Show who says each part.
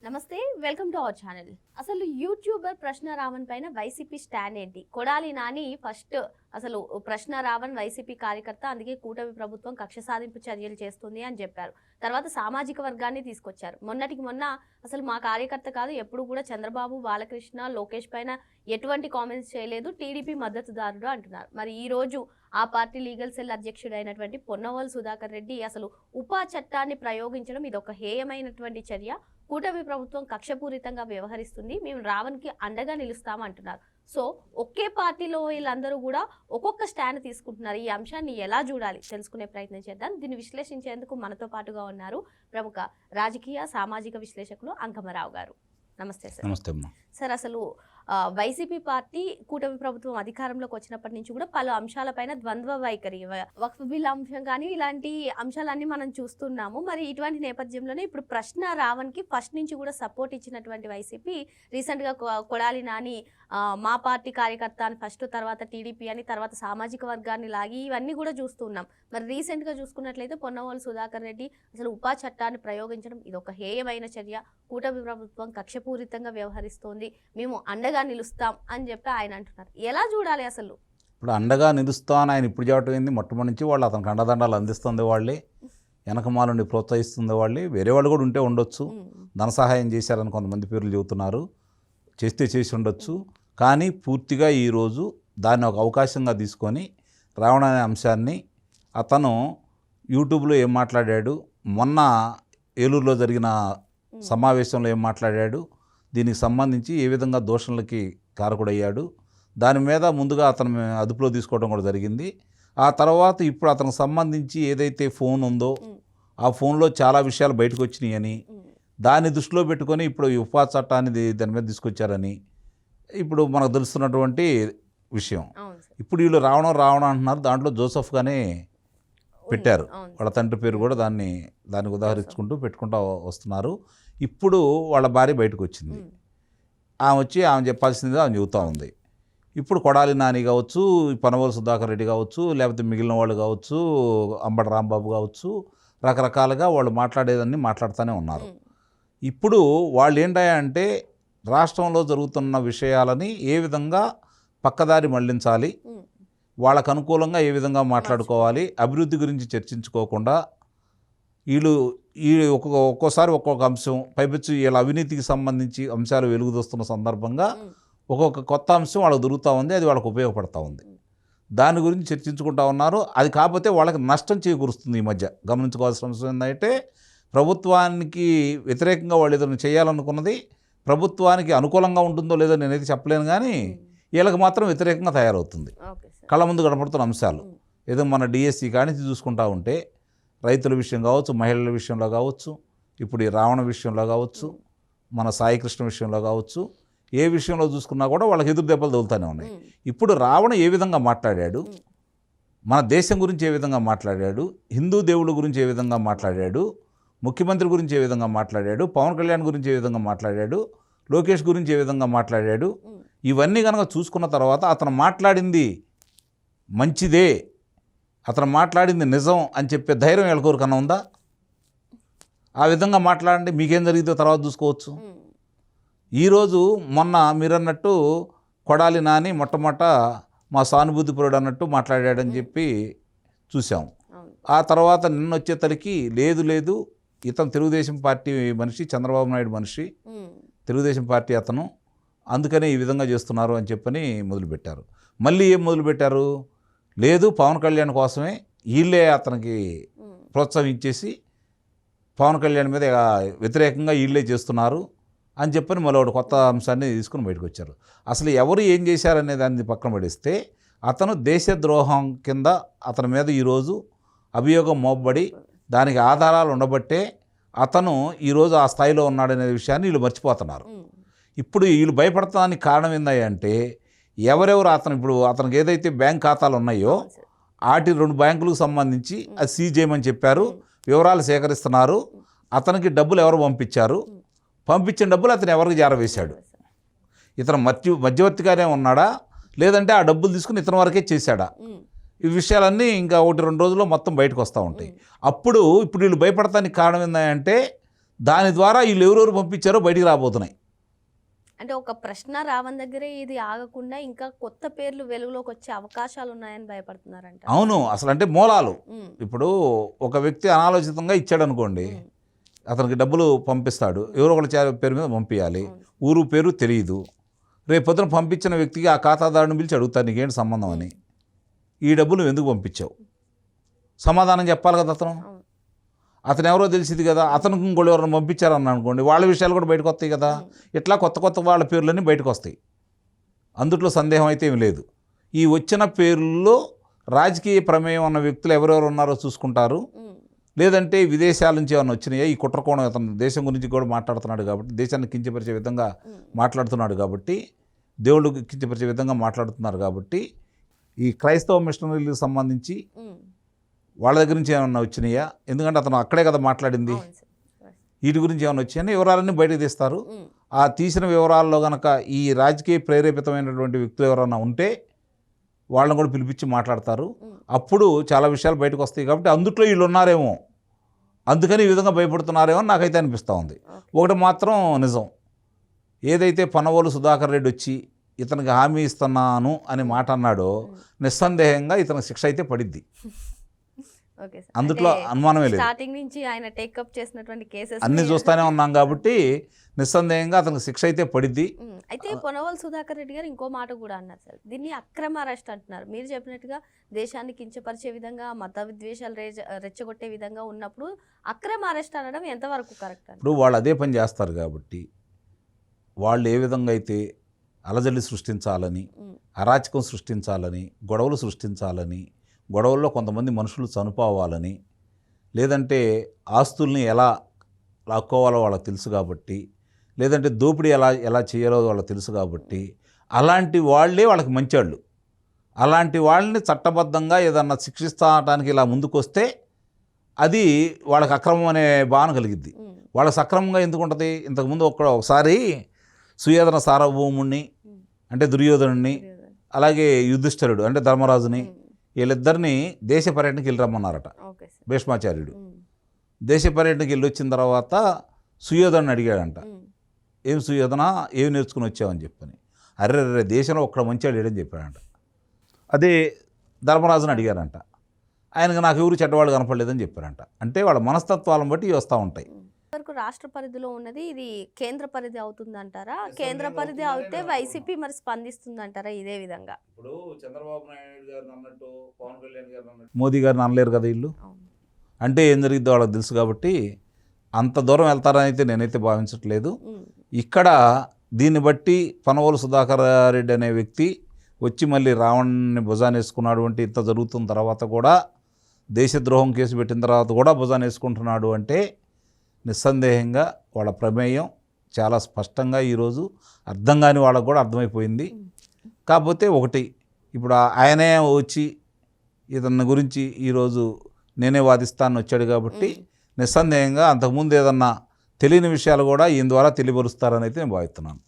Speaker 1: నమస్తే, welcome to our channel. అసలు YouTuber ప్రశ్న రావణ్ పైన వైసీపీ స్టాండ్ ఏంటి? కొడాలి నాని ఫస్ట్ అసలు ప్రశ్న రావణ్ వైసీపీ కార్యకర్త, అందుకే కూటమి ప్రభుత్వం కక్ష సాధింపు చర్యలు చేస్తుంది అని చెప్పారు. తర్వాత సామాజిక వర్గాన్ని తీసుకొచ్చారు. మొన్నటికి మొన్న అసలు మా కార్యకర్త కాదు, ఎప్పుడు కూడా చంద్రబాబు, బాలకృష్ణ, లోకేష్ పైన ఎటువంటి కామెంట్స్ చేయలేదు, టీడీపీ మద్దతుదారుడు అంటున్నారు. మరి ఈ రోజు ఆ పార్టీ లీగల్ సెల్ అధ్యక్షుడైనటువంటి పొన్నవోలు సుధాకర్ రెడ్డి అసలు ఉపా చట్టాన్ని ప్రయోగించడం ఇది ఒక హేయమైనటువంటి చర్య, కూటమి ప్రభుత్వం కక్షపూరితంగా వ్యవహరిస్తుంది, మేము రావణ్కి అండగా నిలుస్తామంటున్నారు. సో ఒకే పార్టీలో వీళ్ళందరూ కూడా ఒక్కొక్క స్టాండ్ తీసుకుంటున్నారు. ఈ అంశాన్ని ఎలా చూడాలి తెలుసుకునే ప్రయత్నం చేద్దాం. దీన్ని విశ్లేషించేందుకు మనతో పాటుగా ఉన్నారు ప్రముఖ రాజకీయ సామాజిక విశ్లేషకులు అంకమరావు గారు. నమస్తే సార్.
Speaker 2: నమస్తే అమ్మా.
Speaker 1: సార్, అసలు వైసీపీ పార్టీ కూటమి ప్రభుత్వం అధికారంలోకి వచ్చినప్పటి నుంచి కూడా పలు అంశాలపైన ద్వంద్వ వైఖరి, వక్ఫ్ బిల్ అంశం కానీ ఇలాంటి అంశాలన్నీ మనం చూస్తున్నాము. మరి ఇటువంటి నేపథ్యంలోనే ఇప్పుడు ప్రశ్న రావణ్కి ఫస్ట్ నుంచి కూడా సపోర్ట్ ఇచ్చినటువంటి వైసీపీ రీసెంట్గా కొడాలి నాని మా పార్టీ కార్యకర్త అని ఫస్ట్, తర్వాత టీడీపీ అని, తర్వాత సామాజిక వర్గాన్ని లాగి ఇవన్నీ కూడా చూస్తున్నాం. మరి రీసెంట్గా చూసుకున్నట్లయితే పొన్నవోలు సుధాకర్ రెడ్డి అసలు ఉపా చట్టాన్ని ప్రయోగించడం ఇది ఒక హేయమైన చర్య, కూటమి ప్రభుత్వం కక్షపూరితంగా వ్యవహరిస్తోంది, మేము అండగా నిలుస్తాం అని చెప్పి ఆయన అంటున్నారు. ఎలా చూడాలి అసలు?
Speaker 2: ఇప్పుడు అండగా నిలుస్తాను ఆయన ఇప్పుడు చెప్పడం ఏంది? మొట్టమొదటి నుంచి వాళ్ళు అతనికి అండదండాలు అందిస్తుంది వాళ్ళే, వెనకమాలని ప్రోత్సహిస్తుంది వాళ్ళే. వేరే వాళ్ళు కూడా ఉంటే ఉండొచ్చు, ధన సహాయం చేశారని కొంతమంది పేర్లు చెబుతున్నారు, చేసి ఉండొచ్చు. కానీ పూర్తిగా ఈరోజు దాన్ని ఒక అవకాశంగా తీసుకొని రావణ అనే అంశాన్ని అతను యూట్యూబ్లో ఏం మాట్లాడాడు, మొన్న ఏలూరులో జరిగిన సమావేశంలో ఏం మాట్లాడాడు, దీనికి సంబంధించి ఏ విధంగా దోషణలకి కారకుడయ్యాడు, దాని మీద ముందుగా అతను అదుపులో తీసుకోవడం కూడా జరిగింది. ఆ తర్వాత ఇప్పుడు అతనికి సంబంధించి ఏదైతే ఫోన్ ఉందో ఆ ఫోన్లో చాలా విషయాలు బయటకు వచ్చినాయని, దాన్ని దృష్టిలో పెట్టుకొని ఇప్పుడు ఈ ఉపా చట్టాన్ని దాని మీద తీసుకొచ్చారని ఇప్పుడు మనకు తెలుస్తున్నటువంటి విషయం. ఇప్పుడు వీళ్ళు రావణ అంటున్నారు, దాంట్లో జోసెఫ్గానే పెట్టారు, వాళ్ళ తండ్రి పేరు కూడా దాన్ని ఉదాహరించుకుంటూ పెట్టుకుంటూ వస్తున్నారు. ఇప్పుడు వాళ్ళ భార్య బయటకు వచ్చింది, ఆమె చెప్పాల్సింది ఆమె చెబుతూ ఉంది. ఇప్పుడు కొడాలి నాని కావచ్చు, పొన్నవోలు సుధాకర్ రెడ్డి కావచ్చు, లేకపోతే మిగిలిన వాళ్ళు కావచ్చు, అంబటి రాంబాబు కావచ్చు, రకరకాలుగా వాళ్ళు మాట్లాడేదాన్ని మాట్లాడుతూనే ఉన్నారు. ఇప్పుడు వాళ్ళు ఏంటంటే రాష్ట్రంలో జరుగుతున్న విషయాలని ఏ విధంగా పక్కదారి మళ్లించాలి, వాళ్ళకు అనుకూలంగా ఏ విధంగా మాట్లాడుకోవాలి, అభివృద్ధి గురించి చర్చించుకోకుండా వీళ్ళు ఒక్కోసారి ఒక్కొక్క అంశం పైపెచ్చు వీళ్ళ అవినీతికి సంబంధించి అంశాలు వెలుగుదొస్తున్న సందర్భంగా ఒక్కొక్క కొత్త అంశం వాళ్ళకి దొరుకుతూ ఉంది, అది వాళ్ళకు ఉపయోగపడుతూ ఉంది, దాని గురించి చర్చించుకుంటూ ఉన్నారు. అది కాకపోతే వాళ్ళకి నష్టం చేకూరుస్తుంది. ఈ మధ్య గమనించుకోవాల్సిన అంశం ఏంటంటే ప్రభుత్వానికి వ్యతిరేకంగా వాళ్ళు ఏదైనా చేయాలనుకున్నది ప్రభుత్వానికి అనుకూలంగా ఉంటుందో లేదో నేనైతే చెప్పలేను, కానీ వీళ్ళకి మాత్రం వ్యతిరేకంగా తయారవుతుంది. కళ్ళ ముందు కనపడుతున్న అంశాలు ఏదో మన డిఎస్సి కానీ చూసుకుంటూ ఉంటే రైతుల విషయం కావచ్చు, మహిళల విషయంలో కావచ్చు, ఇప్పుడు ఈ రావణ విషయంలో కావచ్చు, మన సాయికృష్ణ విషయంలో కావచ్చు, ఏ విషయంలో చూసుకున్నా కూడా వాళ్ళకి ఎదురు దెబ్బలు తగులుతూనే ఉన్నాయి. ఇప్పుడు రావణ ఏ విధంగా మాట్లాడాడు, మన దేశం గురించి ఏ విధంగా మాట్లాడాడు, హిందూ దేవుళ్ళ గురించి ఏ విధంగా మాట్లాడాడు, ముఖ్యమంత్రి గురించి ఏ విధంగా మాట్లాడాడు, పవన్ కళ్యాణ్ గురించి ఏ విధంగా మాట్లాడాడు, లోకేష్ గురించి ఏ విధంగా మాట్లాడాడు, ఇవన్నీ కనుక చూసుకున్న తర్వాత అతను మాట్లాడింది మంచిదే, అతను మాట్లాడింది నిజం అని చెప్పే ధైర్యం వీళ్ళకోరికన్నా ఉందా? ఆ విధంగా మాట్లాడండి, మీకేం జరిగితే తర్వాత చూసుకోవచ్చు. ఈరోజు మొన్న మీరన్నట్టు కొడాలి నాని మొట్టమొదట మా సానుభూతిపరుడు అన్నట్టు మాట్లాడాడని చెప్పి చూసాం. ఆ తర్వాత నిన్న వచ్చేసరికి లేదు ఇతను తెలుగుదేశం పార్టీ మనిషి, చంద్రబాబు నాయుడు మనిషి, తెలుగుదేశం పార్టీ అతను, అందుకనే ఈ విధంగా చేస్తున్నారు అని చెప్పని మొదలుపెట్టారు. మళ్ళీ ఏం మొదలుపెట్టారు, లేదు పవన్ కళ్యాణ్ కోసమే వీళ్ళే అతనికి ప్రోత్సహించేసి పవన్ కళ్యాణ్ మీద వ్యతిరేకంగా వీళ్ళే చేస్తున్నారు అని చెప్పని మళ్ళీ ఒకటి కొత్త అంశాన్ని తీసుకుని బయటకు వచ్చారు. అసలు ఎవరు ఏం చేశారనే దాన్ని పక్కన పడేస్తే అతను దేశద్రోహం కింద అతని మీద ఈరోజు అభియోగం మోపబడి దానికి ఆధారాలు ఉండబట్టే అతను ఈరోజు ఆ స్థాయిలో ఉన్నాడనే విషయాన్ని వీళ్ళు మర్చిపోతున్నారు. ఇప్పుడు వీళ్ళు భయపడటానికి కారణం ఏంటంటే ఎవరెవరు ఇప్పుడు అతనికి ఏదైతే బ్యాంక్ ఖాతాలు ఉన్నాయో వాటి 2 బ్యాంకులకు సంబంధించి అది సీజ్ చేయమని చెప్పారు, వివరాలు సేకరిస్తున్నారు, అతనికి డబ్బులు ఎవరు పంపించిన డబ్బులు అతను ఎవరికి జారవేశాడు, ఇతను మధ్యవర్తిగానే ఉన్నాడా లేదంటే ఆ డబ్బులు తీసుకుని ఇతని వరకే చేశాడా, ఈ విషయాలన్నీ ఇంకా 1-2 రోజుల్లో మొత్తం బయటకు వస్తూ ఉంటాయి. ఇప్పుడు వీళ్ళు భయపడటానికి కారణం ఏంటంటే దాని ద్వారా వీళ్ళు ఎవరెవరు పంపించారో బయటికి రాబోతున్నాయి.
Speaker 1: అంటే ఒక ప్రశ్న రావణ్ దగ్గరే ఇది ఆగకుండా ఇంకా కొత్త పేర్లు వెలుగులోకి వచ్చే అవకాశాలు ఉన్నాయని భయపడుతున్నారంట.
Speaker 2: అవును, అసలు అంటే మూలాలు.
Speaker 1: ఉమ్,
Speaker 2: ఇప్పుడు ఒక వ్యక్తి అనాలోచితంగా ఇచ్చాడు అనుకోండి,
Speaker 1: ఉమ్,
Speaker 2: అతనికి డబ్బులు పంపిస్తాడు, ఎవరో ఒకళ్ళ పేరు మీద పంపించాలి,
Speaker 1: అవును.
Speaker 2: ఊరు పేరు తెలియదు. రేపు పొద్దున పంపించిన వ్యక్తికి ఆ ఖాతాదారుని పిలిచి అడుగుతారు నీకేంటి సంబంధం అని, ఈ డబ్బులు నువ్వు ఎందుకు పంపించావు, సమాధానం చెప్పాలి కదా అతను.
Speaker 1: అవును.
Speaker 2: అతను ఎవరో తెలిసింది కదా, అతనికి ఇంకోళ్ళు ఎవరైనా పంపించారని అనుకోండి, వాళ్ళ విషయాలు కూడా బయటకు వస్తాయి కదా. ఇట్లా కొత్త కొత్త వాళ్ళ పేర్లన్నీ బయటకు వస్తాయి, అందుట్లో సందేహం అయితే ఏమి లేదు. ఈ వచ్చిన పేర్లలో రాజకీయ ప్రమేయం ఉన్న వ్యక్తులు ఎవరెవరు ఉన్నారో చూసుకుంటారు.
Speaker 1: ఉమ్,
Speaker 2: లేదంటే విదేశాల నుంచి ఏమైనా వచ్చినాయా, ఈ కుట్రకోణం అతను దేశం గురించి కూడా మాట్లాడుతున్నాడు కాబట్టి, దేశాన్ని కించపరిచే విధంగా మాట్లాడుతున్నాడు కాబట్టి, దేవుళ్ళు కించపరిచే విధంగా మాట్లాడుతున్నారు కాబట్టి, ఈ క్రైస్తవ మిషనరీలకు సంబంధించి
Speaker 1: ఉమ్,
Speaker 2: వాళ్ళ దగ్గర నుంచి ఏమన్నా వచ్చినాయా, ఎందుకంటే అతను అక్కడే కదా మాట్లాడింది,
Speaker 1: అవును సార్.
Speaker 2: వీటి గురించి ఏమైనా వచ్చాయని వివరాలన్నీ బయటకు తీస్తారు.
Speaker 1: ఉమ్,
Speaker 2: ఆ తీసిన వివరాల్లో కనుక ఈ రాజకీయ ప్రేరేపితమైనటువంటి వ్యక్తులు ఎవరైనా ఉంటే వాళ్ళని కూడా పిలిపించి మాట్లాడతారు. అప్పుడు చాలా విషయాలు బయటకు వస్తాయి కాబట్టి అందుట్లో వీళ్ళు ఉన్నారేమో, అందుకని ఈ విధంగా భయపడుతున్నారేమో అని నాకైతే అనిపిస్తూ ఉంది. ఒకటి మాత్రం నిజం, ఏదైతే పనవోలు సుధాకర్ రెడ్డి వచ్చి ఇతనికి హామీ ఇస్తున్నాను అని మాట అన్నాడో, నిస్సందేహంగా ఇతనికి శిక్ష అయితే పడిద్ది,
Speaker 1: ఓకే సార్.
Speaker 2: అందుట్లో
Speaker 1: అంటే
Speaker 2: అనుమానమే లేదు.
Speaker 1: స్టార్టింగ్ నుంచి ఆయన టేకప్ చేసినటువంటి కేసెస్
Speaker 2: అన్నీ చూస్తూనే ఉన్నాం కాబట్టి నిస్సందేహంగా అతనికి శిక్ష అయితే పడిద్ది.
Speaker 1: అయితే పొనవల్ సుధాకర్ రెడ్డి గారు ఇంకో మాట కూడా అన్నారు సార్, దీన్ని అక్రమ అరెస్ట్ అంటున్నారు. మీరు చెప్పినట్టుగా దేశాన్ని కించపరిచే విధంగా, మత విద్వేషాలు రెచ్చగొట్టే విధంగా ఉన్నప్పుడు అక్రమ అరెస్ట్ అనడం ఎంతవరకు కరెక్ట్ అని?
Speaker 2: ఇప్పుడు వాళ్ళు అదే పని చేస్తారు కాబట్టి, వాళ్ళు ఏ విధంగా అయితే అలజడి సృష్టించాలని, అరాచకం సృష్టించాలని, గొడవలు సృష్టించాలని, గొడవల్లో కొంతమంది మనుషులు చనిపోవాలని, లేదంటే ఆస్తుల్ని ఎలా లాక్కోవాలో వాళ్ళకి తెలుసు కాబట్టి, లేదంటే దోపిడీ ఎలా చేయాలో వాళ్ళకి తెలుసు కాబట్టి, అలాంటి వాళ్ళే వాళ్ళకి మంచాళ్ళు. అలాంటి వాళ్ళని చట్టబద్ధంగా ఏదన్నా శిక్షించడానికి ఇలా ముందుకొస్తే అది వాళ్ళకి అక్రమం అనే భావన కలిగిద్ది. వాళ్ళకి సక్రమంగా ఎందుకు ఉంటుంది? ఇంతకుముందు ఒకసారి సుయోధన సార్వభౌముణ్ణి అంటే దుర్యోధనుడిని, అలాగే యుధిష్ఠిరుడు అంటే ధర్మరాజుని, వీళ్ళిద్దరిని దేశ పర్యటనకి వెళ్ళి రమ్మన్నారట భీష్మాచార్యుడు. దేశ పర్యటనకి వెళ్ళి వచ్చిన తర్వాత సుయోధను అడిగాడంట, ఏం సుయోధన ఏమి నేర్చుకుని వచ్చావని చెప్పని. అర్రెర్రే దేశంలో ఒక్కడ మంచివాడు లేడని చెప్పాడంట. అదే ధర్మరాజుని అడిగారంట, ఆయనకు నాకు ఎవరు చెడ్డవాళ్ళు కనపడలేదని చెప్పారంట. అంటే వాళ్ళ మనస్తత్వాలను బట్టి వస్తూ ఉంటాయి.
Speaker 1: వరకు రాష్ట్ర పరిధిలో ఉన్నది ఇది కేంద్ర పరిధి అవుతుందంటారా? కేంద్ర పరిధి అవుతే వైసీపీ మరి స్పందిస్తుందంటారా ఇదే విధంగా?
Speaker 2: ఇప్పుడు చంద్రబాబు నాయుడు గారు అన్నట్టు, పవన్ కళ్యాణ్ గారు అన్నట్టు మోదీ గారిని అనలేరు కదా వీళ్ళు. అంటే ఏం జరిగిద్దో వాళ్ళకి తెలుసు కాబట్టి అంత దూరం వెళ్తారని అయితే నేనైతే భావించట్లేదు. ఇక్కడ దీన్ని బట్టి పనవోలు సుధాకర్ రెడ్డి అనే వ్యక్తి వచ్చి మళ్ళీ రావణ్ని భుజాన్ని వేసుకున్నాడు అంటే, ఇంత జరుగుతున్న తర్వాత కూడా, దేశద్రోహం కేసు పెట్టిన తర్వాత కూడా భుజాన్ని వేసుకుంటున్నాడు అంటే, నిస్సందేహంగా వాళ్ళ ప్రమేయం చాలా స్పష్టంగా ఈరోజు అర్థం కాని వాళ్ళకు కూడా అర్థమైపోయింది. కాకపోతే ఒకటి, ఇప్పుడు ఆయనే వచ్చి ఇతని గురించి ఈరోజు నేనే వాదిస్తానని వచ్చాడు కాబట్టి నిస్సందేహంగా అంతకుముందు ఏదన్నా తెలియని విషయాలు కూడా ఈయన ద్వారా తెలియపరుస్తారని అయితే నేను భావిస్తున్నాను.